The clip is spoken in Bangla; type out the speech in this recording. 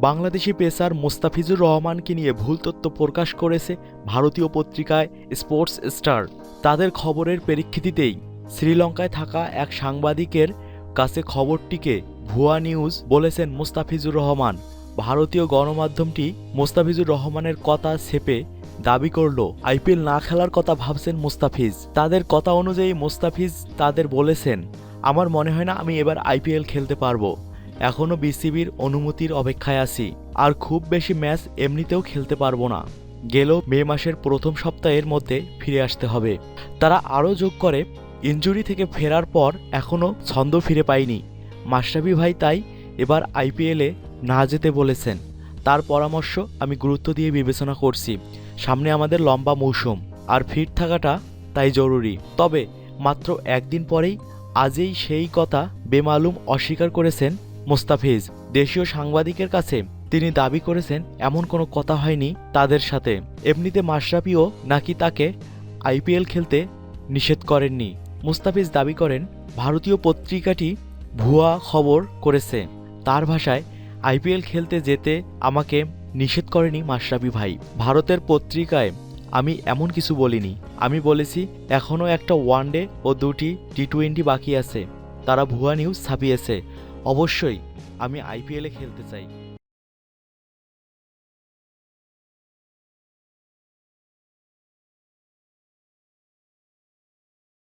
বাংলাদেশি পেসার মোস্তাফিজুর রহমানকে নিয়ে ভুল তথ্য প্রকাশ করেছে ভারতীয় পত্রিকায় স্পোর্টস স্টার। তাদের খবরের পরিপ্রেক্ষিতেই শ্রীলঙ্কায় থাকা এক সাংবাদিকের কাছে খবরটিকে ভুয়া নিউজ বলেছেন মোস্তাফিজুর রহমান। ভারতীয় গণমাধ্যমটি মোস্তাফিজুর রহমানের কথা ছেপে দাবি করল আইপিএল না খেলার কথা ভাবছেন মোস্তাফিজ। তাদের কথা অনুযায়ী মোস্তাফিজ তাদের বলেছেন, আমার মনে হয় না আমি এবার আইপিএল খেলতে পারবো। এখনও বিসিবির অনুমতির অপেক্ষায় আছি, আর খুব বেশি ম্যাচ এমনিতেও খেলতে পারবো না। গেলেও মে মাসের প্রথম সপ্তাহের মধ্যে ফিরে আসতে হবে। তারা আরও যোগ করে, ইনজুরি থেকে ফেরার পর এখনও ছন্দ ফিরে পাইনি। মাশরাফি ভাই তাই এবার আইপিএলে না যেতে বলেছেন। তার পরামর্শ আমি গুরুত্ব দিয়ে বিবেচনা করছি। সামনে আমাদের লম্বা মৌসুম, আর ফিট থাকাটা তাই জরুরি। তবে মাত্র একদিন পরেই আজই সেই কথা বেমালুম অস্বীকার করেছেন মোস্তাফিজ। দেশীয় সাংবাদিকের কাছে তিনি দাবি করেছেন এমন কোনো কথা হয়নি তাদের সাথে। এমনিতে মাশরাফিও নাকি তাকে আইপিএল খেলতে নিষেধ করেননি। মোস্তাফিজ দাবি করেন ভারতীয় পত্রিকাটি ভুয়া খবর করেছে। তার ভাষায়, আইপিএল খেলতে যেতে আমাকে নিষেধ করেনি মাশরাফি ভাই। ভারতের পত্রিকায় আমি এমন কিছু বলিনি। আমি বলেছি এখনও একটা ওয়ানডে ও 2টি টি20 বাকি আছে। তারা ভুয়া নিউজ ছাপিয়েছে। অবশ্যই আমি আইপিএলে খেলতে চাই।